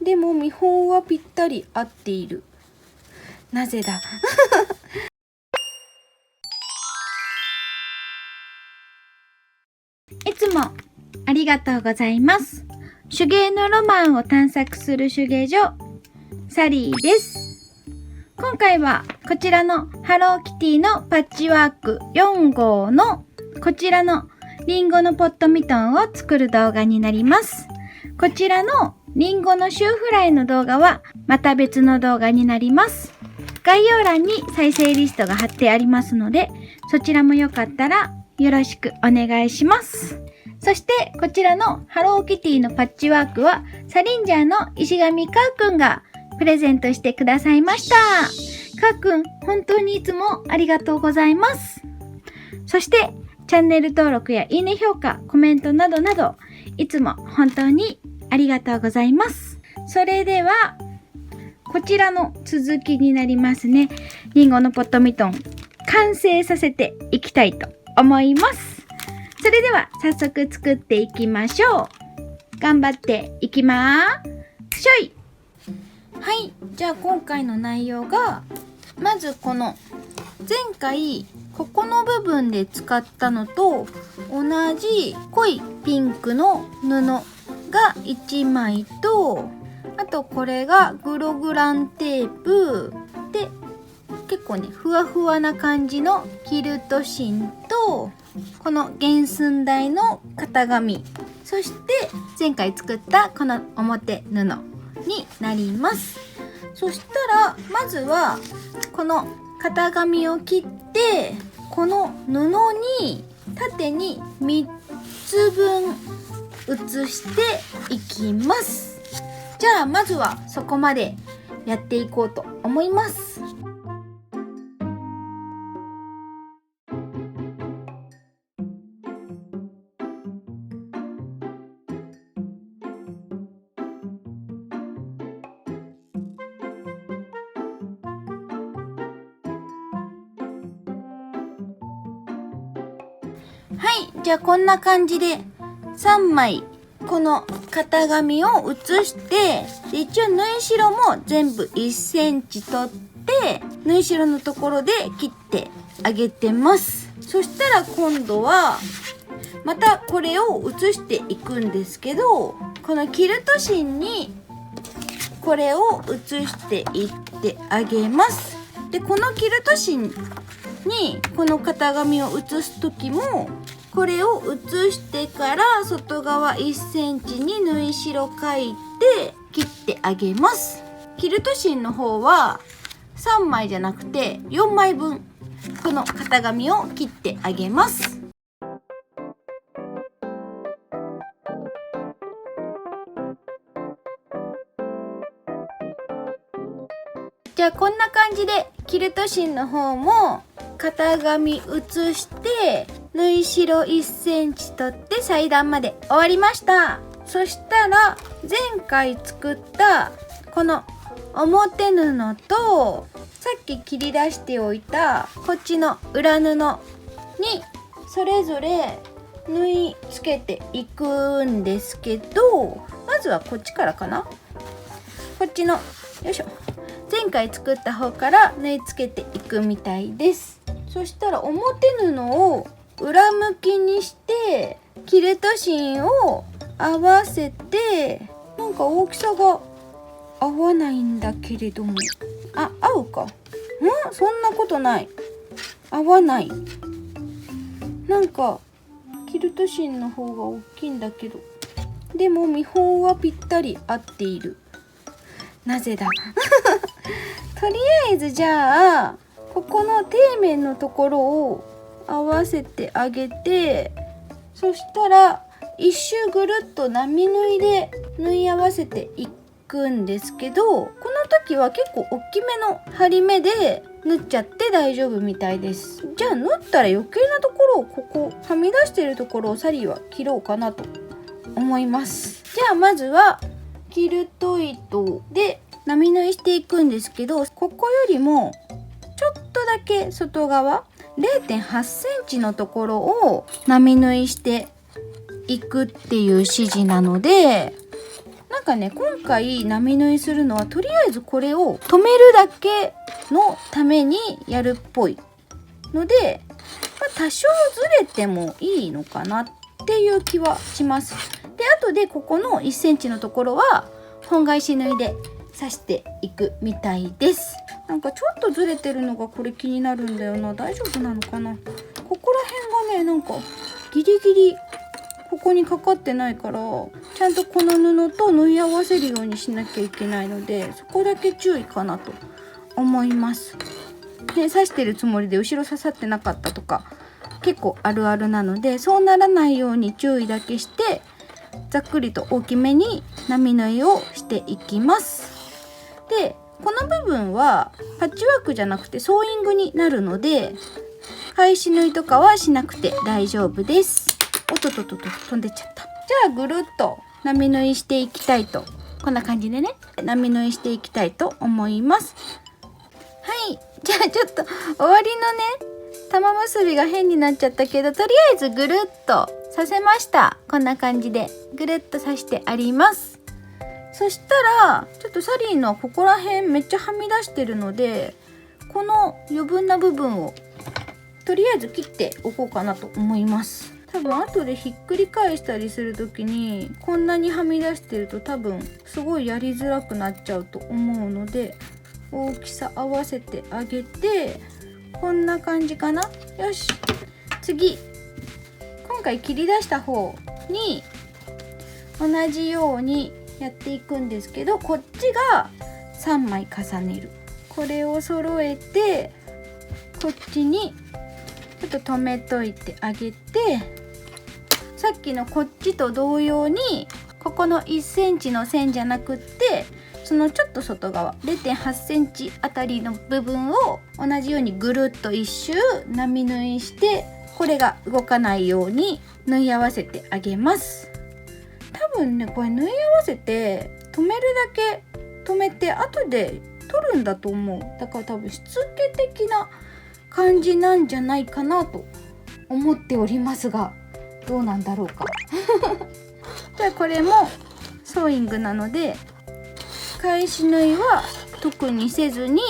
でも見本はぴったり合っている。なぜだいつもありがとうございます。手芸のロマンを探索する手芸所、サリーです。今回はこちらのハローキティのパッチワーク4号のこちらのリンゴのポットミトンを作る動画になります。こちらのリンゴのシューフライの動画はまた別の動画になります。概要欄に再生リストが貼ってありますので、そちらもよかったらよろしくお願いします。そしてこちらのハローキティのパッチワークはサリンジャーの石上かーくんがプレゼントしてくださいました。かーくん、本当にいつもありがとうございます。そしてチャンネル登録やいいね評価、コメントなどなどいつも本当にありがとうございます。それではこちらの続きになりますね。リンゴのポットミトン完成させていきたいと思います。それでは早速作っていきましょう。頑張っていきまーしょい。はい、じゃあ今回の内容が、まずこの前回ここの部分で使ったのと同じ濃いピンクの布が1枚と、あとこれがグログランテープで結構ねふわふわな感じのキルト芯と、この原寸大の型紙、そして前回作ったこの表布になります。そしたらまずはこの型紙を切って、この布に縦に3つ分写していきます。じゃあまずはそこまでやっていこうと思います。はい、じゃあこんな感じで3枚この型紙を写して、で一応縫い代も全部1センチ取って縫い代のところで切ってあげてます。そしたら今度はまたこれを写していくんですけど、このキルト芯にこれを写していってあげます。でこのキルト芯にこの型紙を写す時もこれを写してから外側1センチに縫い代書いて切ってあげます。キルト芯の方は3枚じゃなくて4枚分この型紙を切ってあげます。じゃあこんな感じでキルト芯の方も型紙写して縫い代1センチ取って裁断まで終わりました。そしたら前回作ったこの表布とさっき切り出しておいたこっちの裏布にそれぞれ縫い付けていくんですけど、まずはこっちからかな。こっちのよいしょ、前回作った方から縫い付けていくみたいです。そしたら表布を裏向きにしてキルト芯を合わせて、なんか大きさが合わないんだけれども、合うか、そんなことない、合わない。なんかキルト芯の方が大きいんだけど、でも見本はぴったり合っている。なぜだとりあえずじゃあここの底面のところを合わせてあげて、そしたら一周ぐるっと並縫いで縫い合わせていくんですけど、この時は結構大きめの針目で縫っちゃって大丈夫みたいです。じゃあ縫ったら余計なところをここはみ出しているところをサリーは切ろうかなと思います。じゃあまずはキルト糸で並縫いしていくんですけど、ここよりもちょっとだけ外側 0.8 センチのところを並縫いしていくっていう指示なので、なんかね、今回波縫いするのはとりあえずこれを留めるだけのためにやるっぽいので、多少ずれてもいいのかなっていう気はします。で、後でここの1センチのところは本返し縫いで刺していくみたいです。なんかちょっとずれてるのがこれ気になるんだよな。大丈夫なのかな。ここら辺がね、なんかギリギリここにかかってないから、ちゃんとこの布と縫い合わせるようにしなきゃいけないので、そこだけ注意かなと思います。ね、刺してるつもりで後ろ刺さってなかったとか結構あるあるなので、そうならないように注意だけしてざっくりと大きめに波縫いをしていきます。で、この部分はパッチワークじゃなくてソーイングになるので、返し縫いとかはしなくて大丈夫です。おっとっとっとっと飛んでっちゃった。じゃあぐるっと波縫いしていきたいと、こんな感じでね、波縫いしていきたいと思います。はい、じゃあちょっと終わりのね、玉結びが変になっちゃったけど、とりあえずぐるっと刺せました。こんな感じでぐるっと刺してあります。そしたらちょっとサリーのここら辺めっちゃはみ出してるので、この余分な部分をとりあえず切っておこうかなと思います。多分後でひっくり返したりする時にこんなにはみ出してると多分すごいやりづらくなっちゃうと思うので、大きさ合わせてあげて、こんな感じかな。よし、次今回切り出した方に同じようにやっていくんですけど、こっちが3枚重ねる。これを揃えてこっちにちょっと留めといてあげて、さっきのこっちと同様にここの1センチの線じゃなくって、そのちょっと外側 0.8 センチあたりの部分を同じようにぐるっと一周波縫いして、これが動かないように縫い合わせてあげます。多分ね、これ縫い合わせて留めるだけ留めて後で取るんだと思う。だから多分しつけ的な感じなんじゃないかなと思っておりますが、どうなんだろうか。じゃあこれもソーイングなので、返し縫いは特にせずに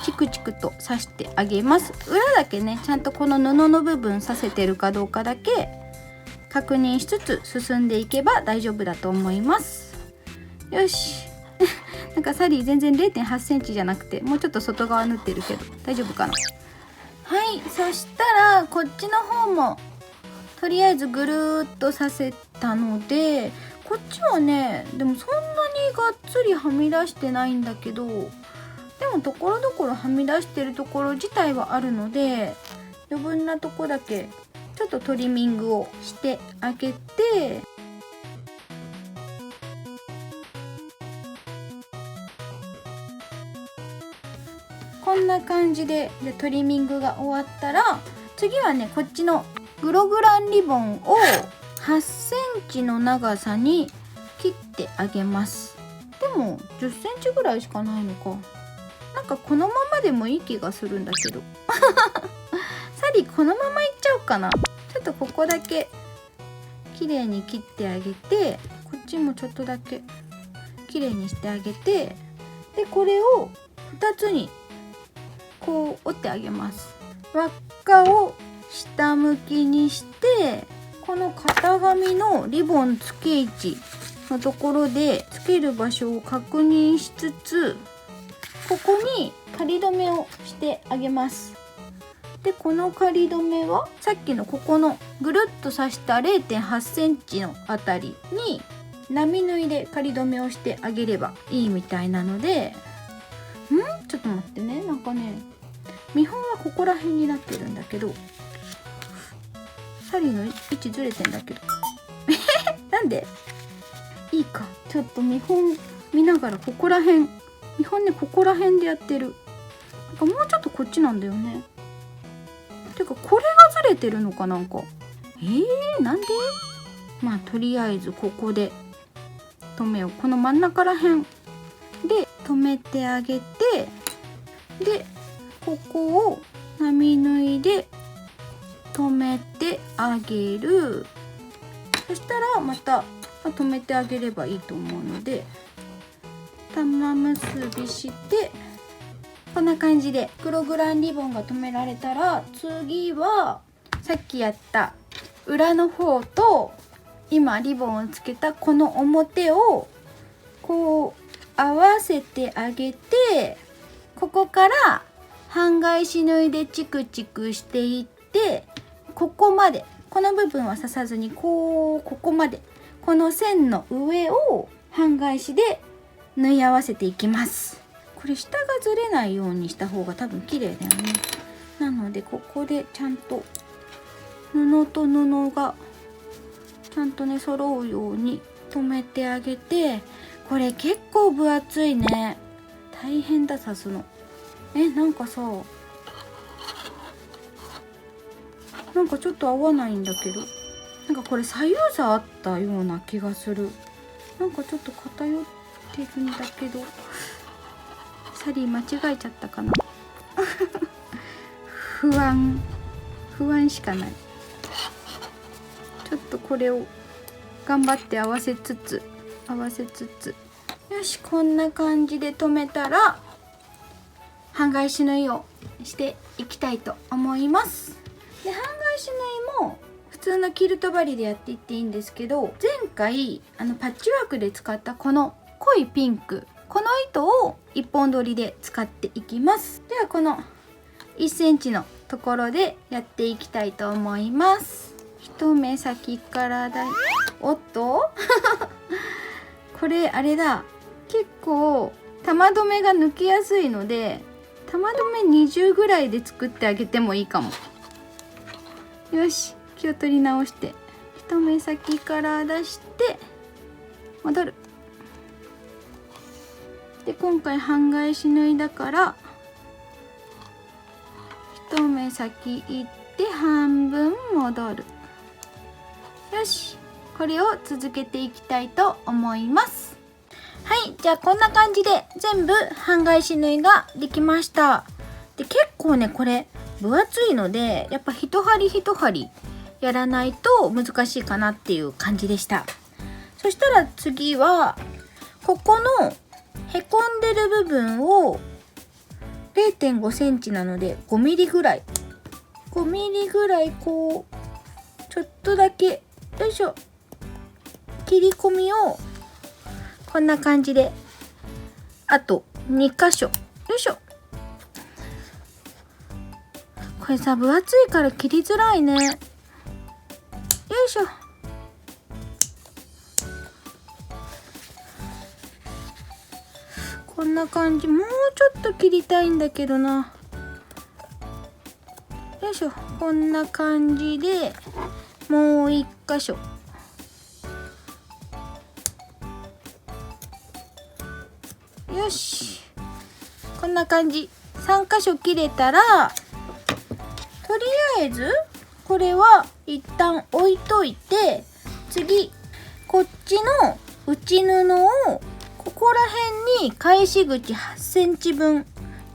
チクチクと刺してあげます。裏だけね、ちゃんとこの布の部分刺せてるかどうかだけ確認しつつ進んでいけば大丈夫だと思います。よし。なんかサリー全然 0.8 センチじゃなくてもうちょっと外側縫ってるけど大丈夫かな。はい、そしたらこっちの方もとりあえずぐるーっとさせたので、こっちはね、でもそんなにがっつりはみ出してないんだけど、でもところどころはみ出してるところ自体はあるので、余分なとこだけちょっとトリミングをしてあげて、こんな感じでトリミングが終わったら、次はね、こっちのグログランリボンを8センチの長さに切ってあげます。でも10センチぐらいしかないのか。なんかこのままでもいい気がするんだけど。サリーこのままいっちゃおうかな。ちょっとここだけ綺麗に切ってあげて、こっちもちょっとだけ綺麗にしてあげて、でこれを2つにこう折ってあげます。輪っかを下向きにして、この型紙のリボン付け位置のところで付ける場所を確認しつつ、ここに仮留めをしてあげます。でこの仮留めはさっきのここのぐるっと刺した 0.8 センチのあたりに波縫いで仮留めをしてあげればいいみたいなので、ちょっと待ってね、なんかね、見本はここら辺になってるんだけど、サリーの位置ずれてんだけどなんでいいか、ちょっと見本見ながら、ここら辺見本ね、ここら辺でやってる。なんかもうちょっとこっちなんだよね。てかこれがずれてるのかなんか。なんで？まあとりあえずここで留めよう。この真ん中ら辺で留めてあげて、でここを波縫いで留めてあげる。そしたらまた留めてあげればいいと思うので、玉結びしてこんな感じでクログランリボンが留められたら、次はさっきやった裏の方と今リボンをつけたこの表をこう合わせてあげて、ここから半返し縫いでチクチクしていって、ここまで、この部分は刺さずにここまで、この線の上を半返しで縫い合わせていきます。これ下がずれないようにした方が多分綺麗だよね。なのでここでちゃんと布と布がちゃんとね揃うように留めてあげて、これ結構分厚いね。大変だ刺すの。なんかさ、なんかちょっと合わないんだけど、なんかこれ左右差あったような気がする。なんかちょっと偏ってるんだけど、サリー間違えちゃったかな不安しかない。ちょっとこれを頑張って合わせつつ、よし、こんな感じで留めたら半返し縫いをしていきたいと思います。で、半返し縫いも普通のキルト針でやっていっていいんですけど、前回パッチワークで使ったこの濃いピンク、この糸を1本取りで使っていきます。ではこの1センチのところでやっていきたいと思います。一目先からおっとこれあれだ、結構玉留めが抜きやすいので、玉留め20ぐらいで作ってあげてもいいかも。よし、気を取り直して一目先から出して戻る。で、今回半返し縫いだから一目先行って半分戻る。よし、これを続けていきたいと思います。はい、じゃあこんな感じで全部半返し縫いができました。で、結構ねこれ分厚いので、やっぱ一針一針やらないと難しいかなっていう感じでした。そしたら次はここのへこんでる部分を 0.5 センチなので5ミリぐらい、こうちょっとだけ、よいしょ、切り込みをこんな感じで、あと2箇所、よいしょ。これさ、分厚いから切りづらいね。よいしょ。こんな感じ。もうちょっと切りたいんだけどな。よいしょ。こんな感じでもう1箇所。よし、こんな感じ。3箇所切れたら、とりあえずこれは一旦置いといて、次こっちの内布をここら辺に返し口8センチ分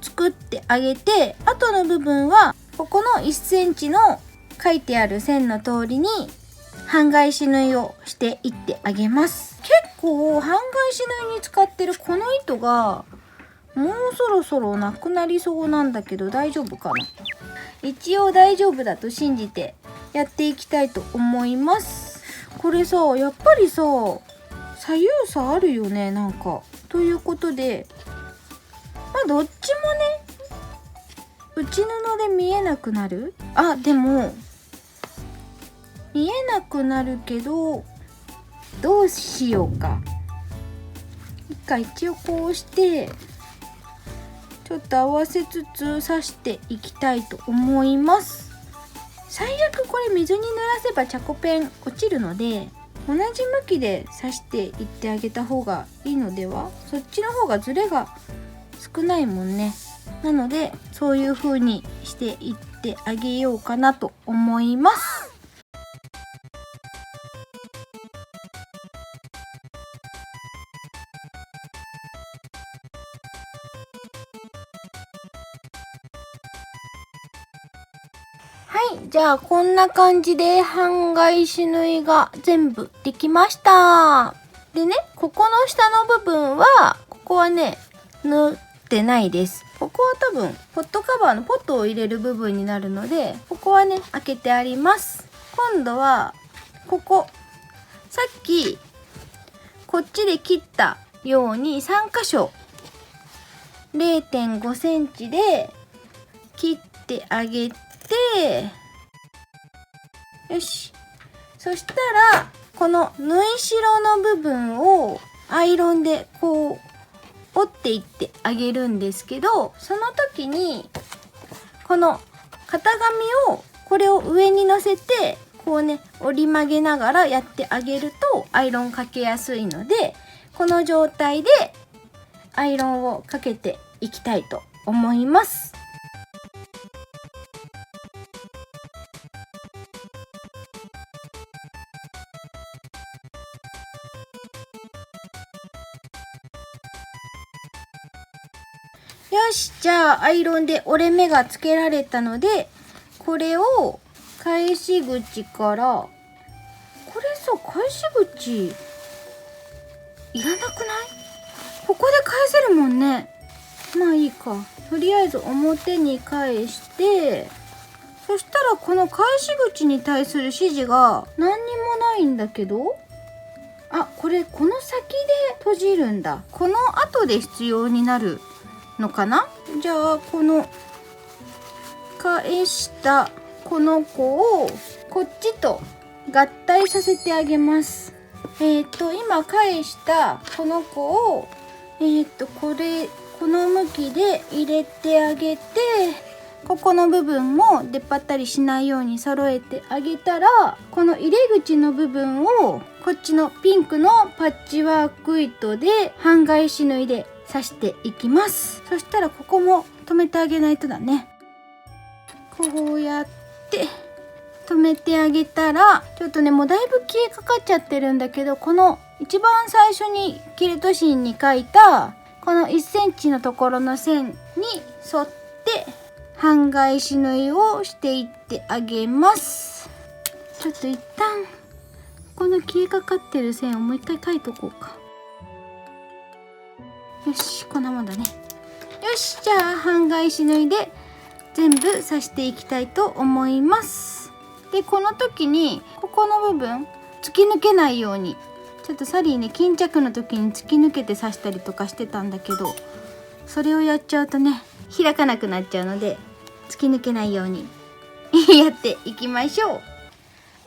作ってあげて、あとの部分はここの1センチの書いてある線の通りに半返し縫いをしていってあげます。結構半返し縫いに使ってるこの糸がもうそろそろなくなりそうなんだけど、大丈夫かな。一応大丈夫だと信じてやっていきたいと思います。これさ、やっぱりさ、左右差あるよね、なんか。ということで、まあどっちもね、内布で見えなくなる？あ、でも見えなくなるけど、どうしようか。一応こうしてちょっと合わせつつ刺していきたいと思います。最悪これ水に濡らせばチャコペン落ちるので、同じ向きで刺していってあげた方がいいのでは。そっちの方がズレが少ないもんね。なのでそういう風にしていってあげようかなと思います。はい、じゃあこんな感じで半返し縫いが全部できました。でね、ここの下の部分は、ここはね、縫ってないです。ここは多分、ポットカバーのポットを入れる部分になるので、ここはね、開けてあります。今度は、ここ。さっき、こっちで切ったように3箇所、0.5 センチで切ってあげて、よし。そしたら、この縫い代の部分をアイロンでこう折っていってあげるんですけど、その時にこの型紙をこれを上に乗せてこうね折り曲げながらやってあげるとアイロンかけやすいので、この状態でアイロンをかけていきたいと思います。よし、じゃあアイロンで折れ目がつけられたので、これを返し口から、これさ、返し口いらなくない？ここで返せるもんね。まあいいか。とりあえず表に返して、そしたらこの返し口に対する指示が何にもないんだけど、あ、これこの先で閉じるんだ。この後で必要になるのかな。じゃあこの返したこの子をこっちと合体させてあげます。今返したこの子をこの向きで入れてあげて、ここの部分も出っ張ったりしないように揃えてあげたら、この入れ口の部分をこっちのピンクのパッチワーク糸で半返し縫いで刺していきます。そしたらここも止めてあげないとだね。こうやって止めてあげたら、ちょっとねもうだいぶ消えかかっちゃってるんだけど、この一番最初にキルト芯に書いたこの1センチのところの線に沿って半返し縫いをしていってあげます。ちょっと一旦この消えかかってる線をもう一回書いとこうか。よし、こんなもんだね。よし、じゃあ半返し縫いで全部刺していきたいと思います。で、この時にここの部分突き抜けないように、ちょっとサリーね巾着の時に突き抜けて刺したりとかしてたんだけど、それをやっちゃうとね開かなくなっちゃうので、突き抜けないようにやっていきましょう。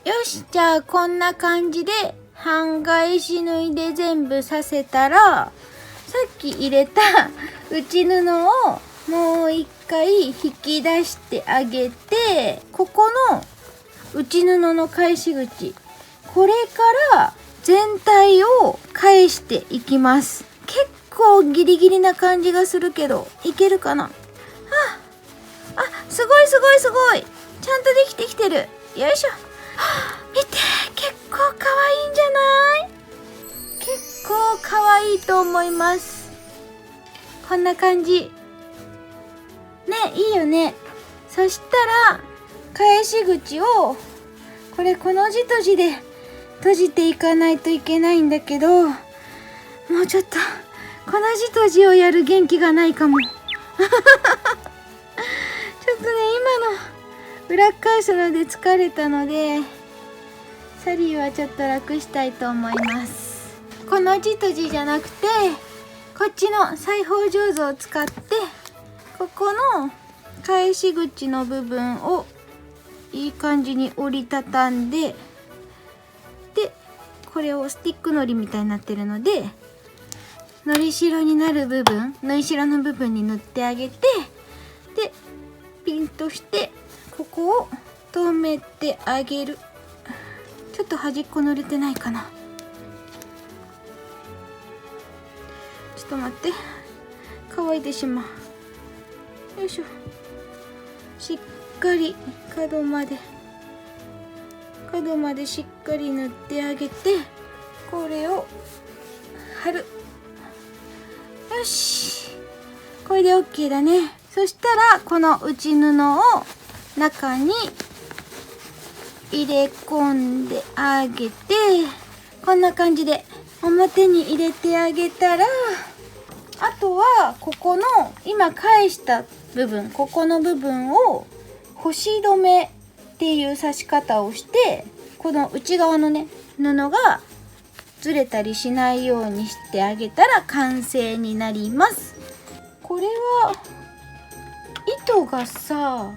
よし、じゃあこんな感じで半返し縫いで全部刺せたら、さっき入れた内布をもう一回引き出してあげて、ここの内布の返し口、これから全体を返していきます。結構ギリギリな感じがするけど、いけるかな。すごいすごいすごい、ちゃんとできてきてる。よいしょ。見て、結構可愛いんじゃない？結構可愛いと思います。こんな感じね、いいよね。そしたら返し口をこの字と字で閉じていかないといけないんだけど、もうちょっとこの字と字をやる元気がないかも。ちょっとね、今の裏返すので疲れたので、サリーはちょっと楽したいと思います。この字と字じゃなくて、こっちの裁縫上手を使って、ここの返し口の部分をいい感じに折りたたんで、でこれをスティックのりみたいになってるので、のりしろになる部分、縫い代の部分に塗ってあげて、でピンとしてここを留めてあげる。ちょっと端っこ塗れてないかな。ちょっと待って、乾いてしまう。よいしょ。しっかり角までしっかり塗ってあげて、これを貼る。よし、これで OK だね。そしたらこの内布を中に入れ込んであげて、こんな感じで表に入れてあげたら、あとはここの今返した部分、ここの部分を星止めっていう刺し方をして、この内側のね布がずれたりしないようにしてあげたら完成になります。これは糸がさ、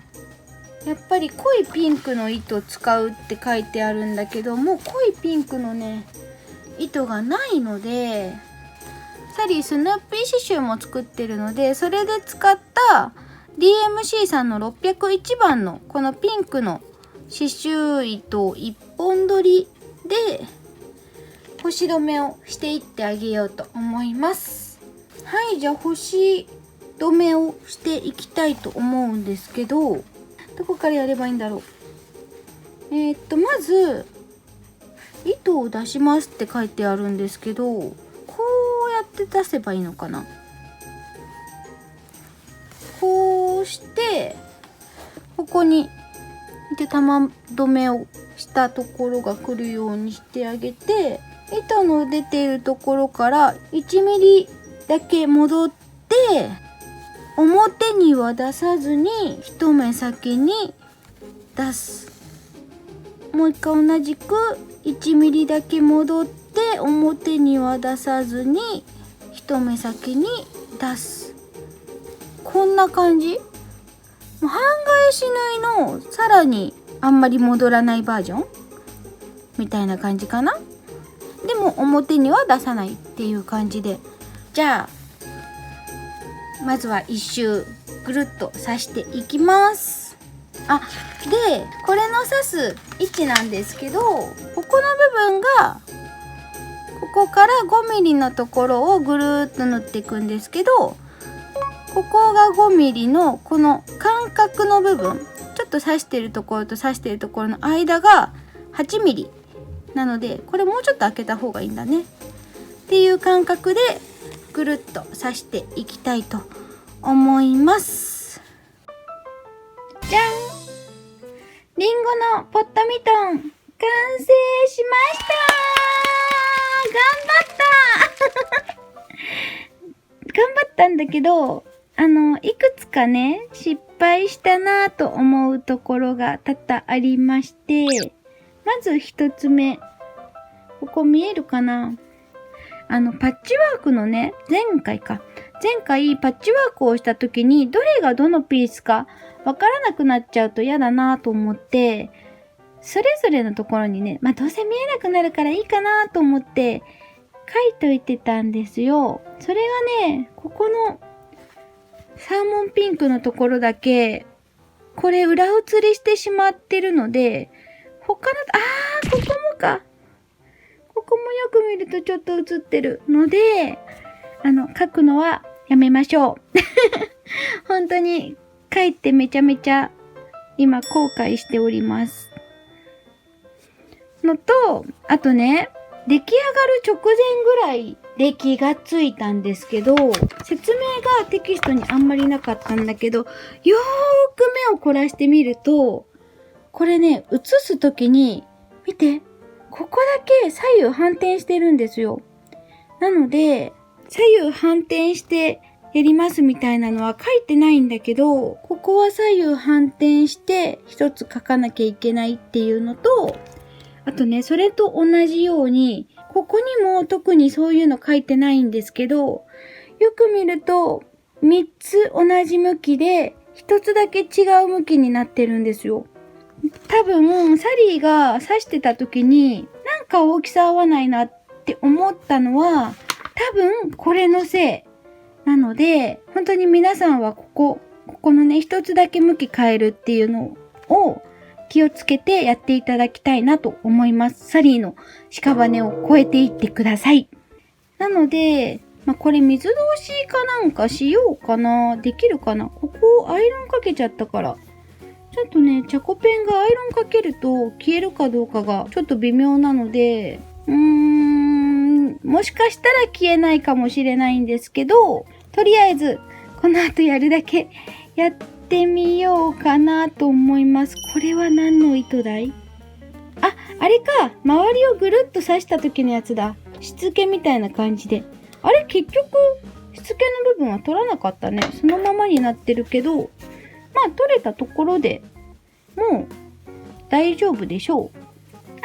やっぱり濃いピンクの糸使うって書いてあるんだけども、濃いピンクのね糸がないので、サリースヌーピー刺繍も作ってるので、それで使った DMC さんの601番のこのピンクの刺繍糸を1本取りで星止めをしていってあげようと思います。はい、じゃあ星止めをしていきたいと思うんですけど、どこからやればいいんだろう。まず糸を出しますって書いてあるんですけど、こうやって出せばいいのかな。こうしてここに玉止めをしたところが来るようにしてあげて、糸の出ているところから1ミリだけ戻って、表には出さずに一目先に出す。もう一回同じく1ミリだけ戻って表には出さずに一目先に出す。こんな感じ。半返し縫いのさらにあんまり戻らないバージョンみたいな感じかな。でも表には出さないっていう感じで、じゃあまずは一周ぐるっと刺していきます。でこれの刺す位置なんですけど、ここの部分がここから5ミリのところをぐるっと縫っていくんですけど、ここが5ミリのこの間隔の部分、ちょっと刺してるところと刺してるところの間が8ミリなので、これもうちょっと開けた方がいいんだねっていう感覚でぐるっと刺していきたいと思います。じゃん、リンゴのポットミトン完成しました。頑張ったんだけど、いくつかね失敗したなぁと思うところが多々ありまして、まず一つ目、ここ見えるかな。パッチワークのね、前回パッチワークをした時にどれがどのピースかわからなくなっちゃうと嫌だなと思って、それぞれのところにね、どうせ見えなくなるからいいかなと思って書いといてたんですよ。それがね、ここのサーモンピンクのところだけこれ裏写りしてしまってるので、他のここもか、ここもよく見るとちょっと写ってるので、書くのはやめましょう本当に書いてめちゃめちゃ今後悔しておりますのと、あとね、出来上がる直前ぐらいで気がついたんですけど、説明がテキストにあんまりなかったんだけど、よーく目を凝らしてみると、これね、写すときに見て、ここだけ左右反転してるんですよ。なので左右反転してやりますみたいなのは書いてないんだけど、ここは左右反転して一つ書かなきゃいけないっていうのと、あとね、それと同じようにここにも特にそういうの書いてないんですけど、よく見ると3つ同じ向きで1つだけ違う向きになってるんですよ。多分サリーが刺してた時になんか大きさ合わないなって思ったのは多分これのせいなので、本当に皆さんはここのね一つだけ向き変えるっていうのを気をつけてやっていただきたいなと思います。サリーの屍を越えていってください。なので、これ水通しかなんかしようかな。できるかな。ここアイロンかけちゃったから。ちょっとね、チャコペンがアイロンかけると消えるかどうかがちょっと微妙なので、もしかしたら消えないかもしれないんですけど、とりあえずこの後やるだけやってみようかなと思います。これは何の糸だい？あれか。周りをぐるっと刺した時のやつだ。しつけみたいな感じで。あれ結局、しつけの部分は取らなかったね。そのままになってるけど、まあ取れたところでもう大丈夫でしょう。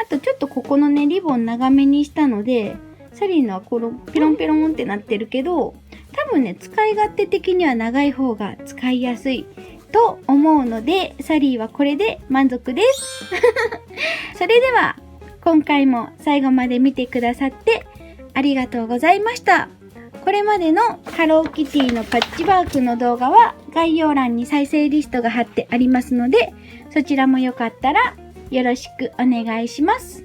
あとちょっとここのね、リボン長めにしたので、サリーのはこのピロンピロンってなってるけど、多分ね、使い勝手的には長い方が使いやすいと思うので、サリーはこれで満足です。それでは、今回も最後まで見てくださってありがとうございました。これまでのハローキティのパッチワークの動画は概要欄に再生リストが貼ってありますので、そちらもよかったらよろしくお願いします。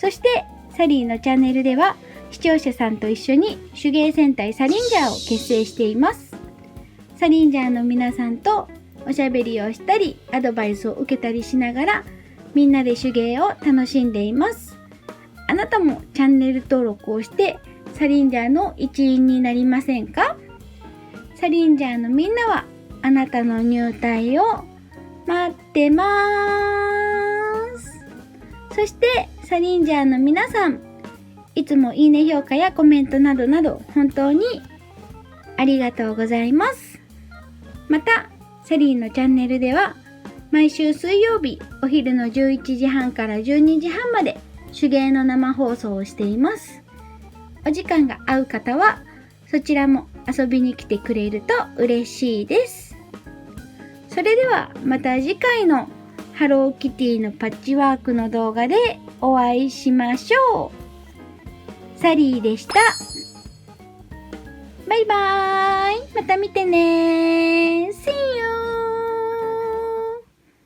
そして、サリーのチャンネルでは視聴者さんと一緒に手芸戦隊サリンジャーを結成しています。サリンジャーの皆さんとおしゃべりをしたり、アドバイスを受けたりしながら、みんなで手芸を楽しんでいます。あなたもチャンネル登録をしてサリンジャーの一員になりませんか？サリンジャーのみんなはあなたの入隊を待ってまーす。そしてサリンジャーの皆さん、いつもいいね評価やコメントなどなど本当にありがとうございます。また、サリーのチャンネルでは毎週水曜日お昼の11時半から12時半まで手芸の生放送をしています。お時間が合う方はそちらも遊びに来てくれると嬉しいです。それではまた次回のハローキティのパッチワークの動画でお会いしましょう。サリーでした。バイバーイ。また見てね。See you!